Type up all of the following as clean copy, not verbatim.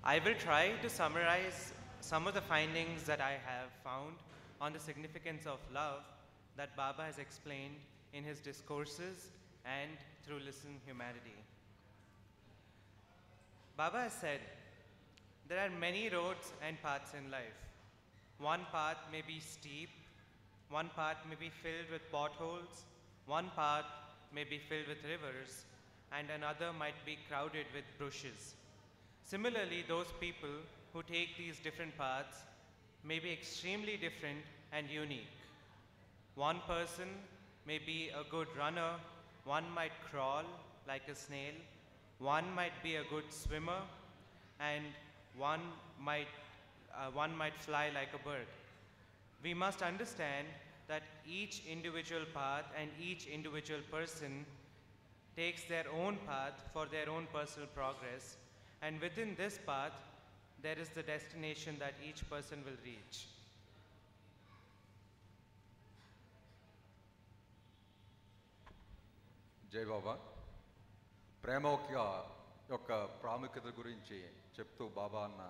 I will try to summarize some of the findings that I have found on the significance of love that Baba has explained in his discourses and through Listen Humanity. Baba has said, there are many roads and paths in life. One path may be steep, one path may be filled with potholes, one path may be filled with rivers, and another might be crowded with bushes. Similarly, those people who take these different paths may be extremely different and unique. One person may be a good runner, one might crawl like a snail, one might be a good swimmer, and one might fly like a bird. We must understand that each individual path and each individual person takes their own path for their own personal progress, and within this path, there is the destination that each person will reach. జై బాబా ప్రేమ యొక్క ప్రాముఖ్యత గురించి చెప్తూ బాబా అన్న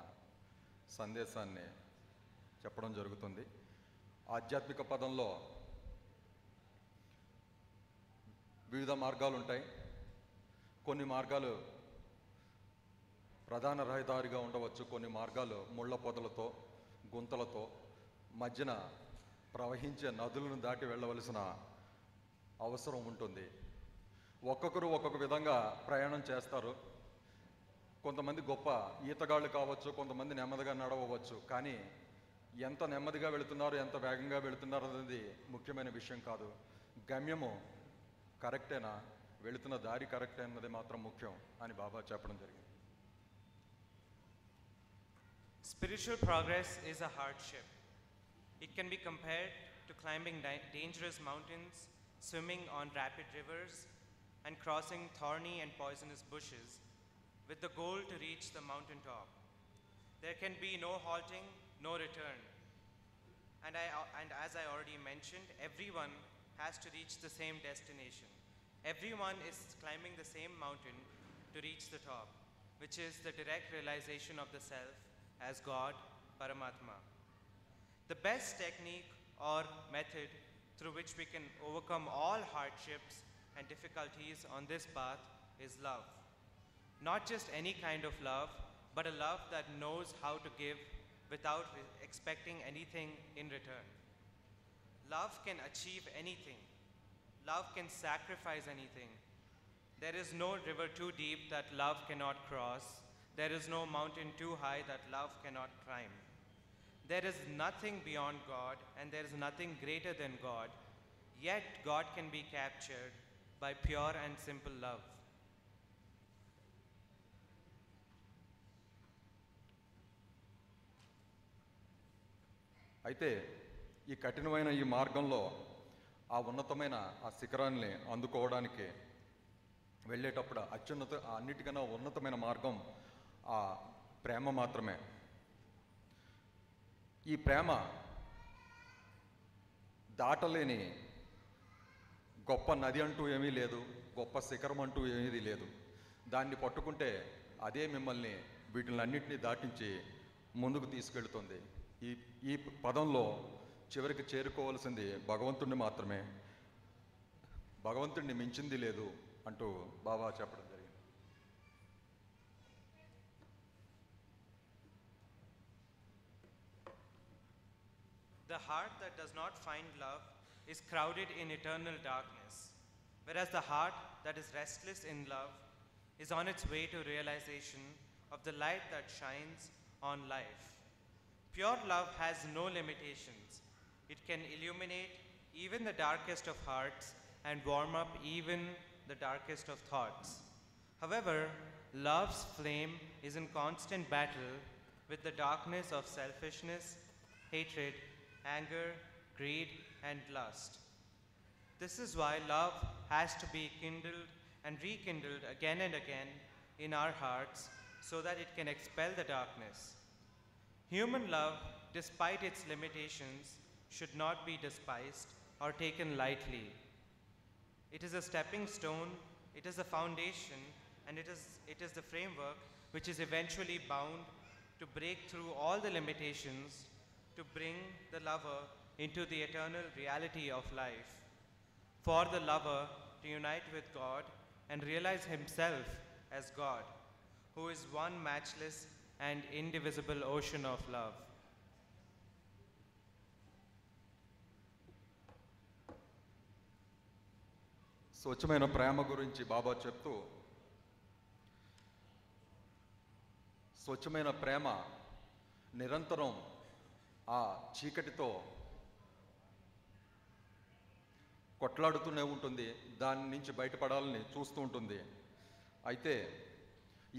సందేశాన్ని చెప్పడం జరుగుతుంది. ఆధ్యాత్మిక పదంలో వివిధ మార్గాలు ఉంటాయి. కొన్ని మార్గాలు ప్రధాన రహదారిగా ఉండవచ్చు, కొన్ని మార్గాలు ముళ్ళ పొదలతో గుంతలతో మధ్యన ప్రవహించే నదులను దాటి వెళ్ళవలసిన అవసరం ఉంటుంది. ఒక్కొక్కరు ఒక్కొక్క విధంగా ప్రయాణం చేస్తారు. కొంతమంది గొప్ప ఈతగాళ్ళు కావచ్చు, కొంతమంది నెమ్మదిగా నడవవచ్చు. కానీ ఎంత నెమ్మదిగా వెళుతున్నారు, ఎంత వేగంగా వెళుతున్నారు అనేది ముఖ్యమైన విషయం కాదు. గమ్యము కరెక్టేనా, వెళుతున్న దారి కరెక్టే అన్నది మాత్రం ముఖ్యం అని బాబా చెప్పడం జరిగింది. Spiritual progress is a hardship. It can be compared to climbing dangerous mountains, swimming on rapid rivers, and crossing thorny and poisonous bushes with the goal to reach the mountain top. There can be no halting, no return. And as I already mentioned, everyone has to reach the same destination. Everyone is climbing the same mountain to reach the top, which is the direct realization of the self as God, Paramatma. The best technique or method through which we can overcome all hardships and difficulties on this path is love. Not just any kind of love, but a love that knows how to give without expecting anything in return. Love can achieve anything. Love can sacrifice anything. There is no river too deep that love cannot cross. There is no mountain too high that love cannot climb. There is nothing beyond God, and there is nothing greater than God. Yet God can be captured by pure and simple love. అయితే ఈ కఠినమైన ఈ మార్గంలో ఆ ఉన్నతమైన ఆ శిఖరాన్ని అందుకోవడానికి వెళ్ళేటప్పుడు అన్నిటికన్నా ఉన్నతమైన మార్గం ఆ ప్రేమ మాత్రమే. ఈ ప్రేమ దాటలేని గొప్ప నది అంటూ ఏమీ లేదు, గొప్ప శిఖరం అంటూ ఏమీ లేదు. దాన్ని పట్టుకుంటే అదే మిమ్మల్ని వీటిలన్నింటినీ దాటించి ముందుకు తీసుకెళ్తుంది. ఈ పదంలో చివరికి చేరుకోవాల్సింది భగవంతుడిని మాత్రమే, భగవంతుడిని మించింది లేదు అంటూ బాబా చెప్పడం జరిగింది. The heart that does not find love is crowded in eternal darkness, whereas the heart that is restless in love is on its way to realization of the light that shines on life. Pure love has no limitations. It can illuminate even the darkest of hearts and warm up even the darkest of thoughts. However, love's flame is in constant battle with the darkness of selfishness, hatred, anger, greed, and lust. This is why love has to be kindled and rekindled again and again in our hearts so that it can expel the darkness. Human love, despite its limitations, should not be despised or taken lightly. It is a stepping stone, it is a foundation, and it is the framework which is eventually bound to break through all the limitations, to bring the lover into the eternal reality of life. For the lover to unite with God and realize himself as God, who is one matchless and indivisible ocean of love. స్వచ్ఛమైన ప్రేమ గురించి బాబా చెప్తూ, స్వచ్ఛమైన ప్రేమ నిరంతరం ఆ చీకటితో కొట్లాడుతూనే ఉంటుంది, దాని నుంచి బయటపడాలని చూస్తూ ఉంటుంది. అయితే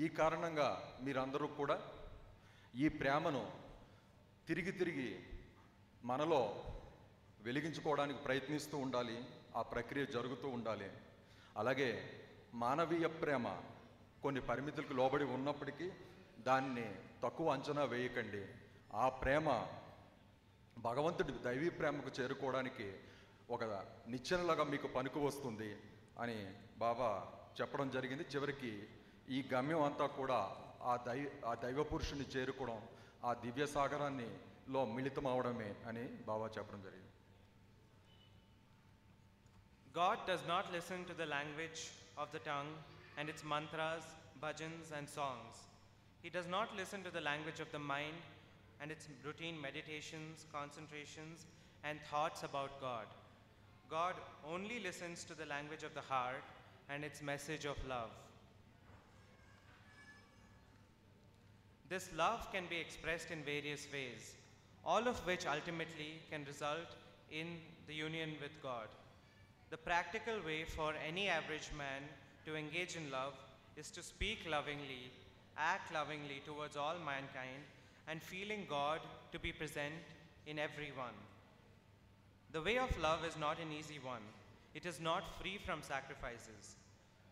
ఈ కారణంగా మీరందరూ కూడా ఈ ప్రేమను తిరిగి తిరిగి మనలో వెలిగించుకోవడానికి ప్రయత్నిస్తూ ఉండాలి. ఆ ప్రక్రియ జరుగుతూ ఉండాలి. అలాగే మానవీయ ప్రేమ కొన్ని పరిమితులకు లోబడి ఉన్నప్పటికీ దాన్ని తక్కువ అంచనా వేయకండి. ఆ ప్రేమ భగవంతుడి దైవీ ప్రేమకు చేరుకోవడానికి ఒక నిచ్చెనలాగా మీకు పనికి వస్తుంది అని బాబా చెప్పడం జరిగింది. చివరికి ఈ గమ్యం అంతా కూడా ఆ దైవ పురుషుని చేరుకోవడం, ఆ దివ్య సాగరాన్నిలో మిళితం అవడమే అని బాబా చెప్పడం జరిగింది. God does not listen to the language of the tongue and its mantras, bhajans, and songs. He does not listen to the language of the mind and its routine meditations, concentrations, and thoughts about God. God only listens to the language of the heart and its message of love. This love can be expressed in various ways, all of which ultimately can result in the union with God. The practical way for any average man to engage in love is to speak lovingly, act lovingly towards all mankind, and feeling God to be present in everyone. The way of love is not an easy one. It is not free from sacrifices.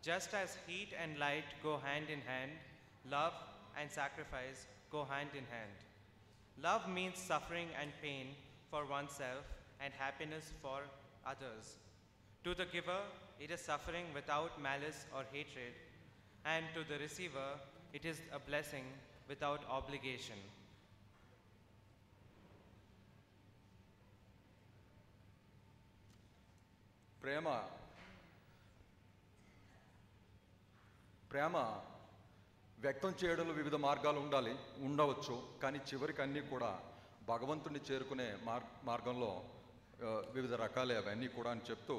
Just as heat and light go hand in hand, love and sacrifice go hand in hand. Love means suffering and pain for oneself and happiness for others. To the giver, it is suffering without malice or hatred, and to the receiver, it is a blessing without obligation. ప్రేమ వ్యక్తం చేయడంలో వివిధ మార్గాలు ఉండవచ్చు. కానీ చివరికి అన్నీ కూడా భగవంతుని చేరుకునే మార్గంలో వివిధ రకాలే అవన్నీ కూడా అని చెప్తూ,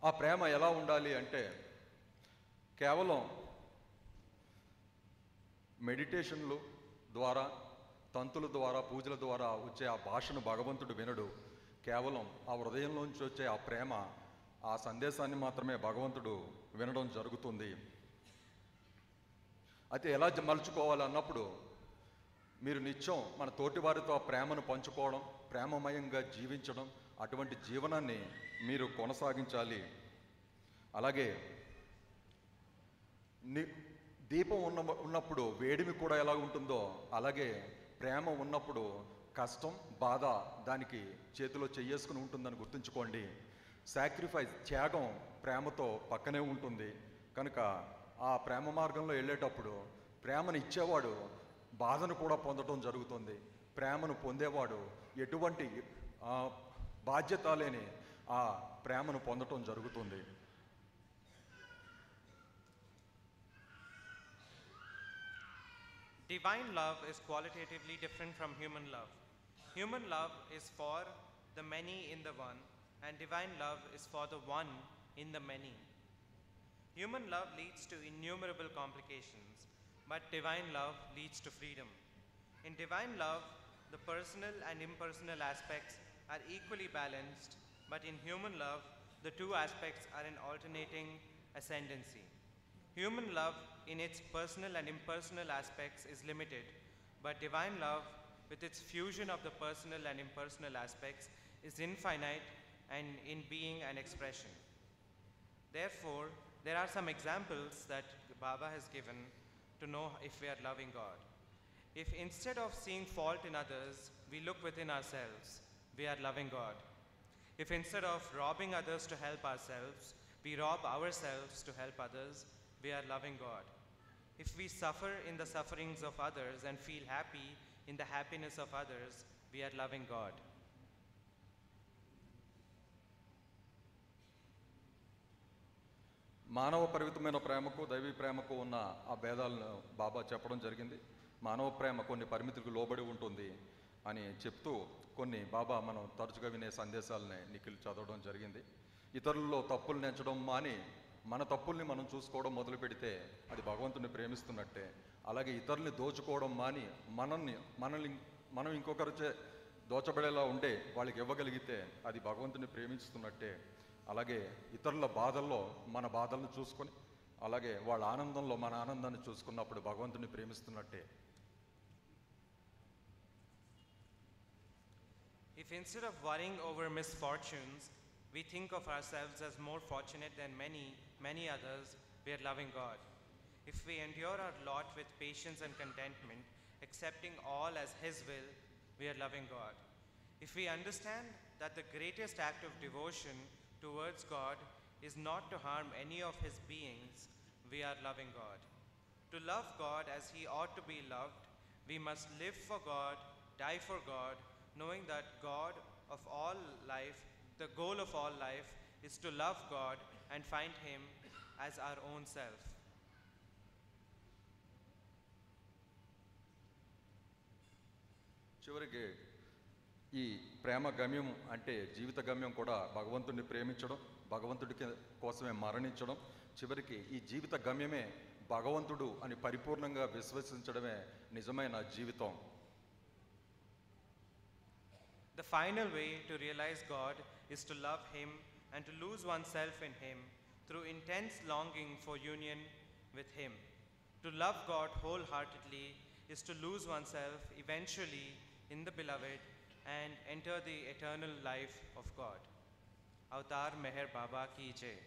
ఆ ప్రేమ ఎలా ఉండాలి అంటే కేవలం మెడిటేషన్లు ద్వారా, తంతుల ద్వారా, పూజల ద్వారా వచ్చే ఆ భాషను భగవంతుడు వినడు. కేవలం ఆ హృదయంలోంచి వచ్చే ఆ ప్రేమ, ఆ సందేశాన్ని మాత్రమే భగవంతుడు వినడం జరుగుతుంది. అయితే ఎలా మలుచుకోవాలన్నప్పుడు మీరు నిత్యం మన తోటివారితో ఆ ప్రేమను పంచుకోవడం, ప్రేమమయంగా జీవించడం, అటువంటి జీవనాన్ని మీరు కొనసాగించాలి. అలాగే దీపం ఉన్నప్పుడు వేడిమి కూడా ఎలా ఉంటుందో అలాగే ప్రేమ ఉన్నప్పుడు కష్టం, బాధ దానికి చేతిలో చెయ్యేసుకుని ఉంటుందని గుర్తుంచుకోండి. సాక్రిఫైస్, త్యాగం ప్రేమతో పక్కనే ఉంటుంది. కనుక ఆ ప్రేమ మార్గంలో వెళ్ళేటప్పుడు ప్రేమను ఇచ్చేవాడు బాధను కూడా పొందడం జరుగుతుంది. ప్రేమను పొందేవాడు ఎటువంటి బాధ్యత లేని ఆ ప్రేమను పొందడం జరుగుతుంది. Divine love is qualitatively different from human love. Human love is for the many in the one, and divine love is for the one in the many. Human love leads to innumerable complications, but divine love leads to freedom. In divine love, the personal and impersonal aspects are equally balanced, but in human love, the two aspects are in alternating ascendancy. Human love in its personal and impersonal aspects is limited, but divine love with its fusion of the personal and impersonal aspects is infinite and in being and expression. Therefore, there are some examples that Baba has given to know if we are loving God. If instead of seeing fault in others, we look within ourselves, we are loving God. If instead of robbing others to help ourselves, we rob ourselves to help others, we are loving God. If we suffer in the sufferings of others and feel happy in the happiness of others, we are loving God. మానవ పరిమితమైన ప్రేమకు దైవీ ప్రేమకు ఉన్న ఆ భేదాలను బాబా చెప్పడం జరిగింది. మానవ ప్రేమ కొన్ని పరిమితులకు లోబడి ఉంటుంది అని చెప్తూ కొన్ని బాబా మనం తరచుగా వినే సందేశాలని నిఖిల్ చదవడం జరిగింది. ఇతరుల్లో తప్పులు నెంచడం మాని మన తప్పుల్ని మనం చూసుకోవడం మొదలు పెడితే అది భగవంతుని ప్రేమిస్తున్నట్టే. అలాగే ఇతరుల్ని దోచుకోవడం మాని మనల్ని మనం ఇంకొకరిచే దోచబడేలా ఉండే వాళ్ళకి ఇవ్వగలిగితే అది భగవంతుని ప్రేమిస్తున్నట్టే. అలాగే ఇతరుల బాధల్లో మన బాధలను చూసుకొని అలాగే వాళ్ళ ఆనందంలో మన ఆనందాన్ని చూసుకున్నప్పుడు భగవంతుని ప్రేమిస్తున్నట్టే. If instead of worrying over misfortunes, we think of ourselves as more fortunate than many others, we are loving God. If we endure our lot with patience and contentment, accepting all as His will, we are loving God. If we understand that the greatest act of devotion towards God is not to harm any of His beings, we are loving God. To love God as He ought to be loved, we must live for God, die for God, knowing that God of all life, the goal of all life, is to love God and find Him as our own self. చివరికి ఈ ప్రేమ గమ్యం అంటే జీవిత గమ్యం కూడా భగవంతుడిని ప్రేమించడం, భగవంతుడికి కోసమే మరణించడం, చివరికి ఈ జీవిత గమ్యమే భగవంతుడు అని పరిపూర్ణంగా విశ్వసించడమే నిజమైన జీవితం. The final way to realize God is to love Him and to lose oneself in Him through intense longing for union with Him. To love God wholeheartedly is to lose oneself eventually in the Beloved and enter the eternal life of God. Avatar Meher Baba Ki Jai.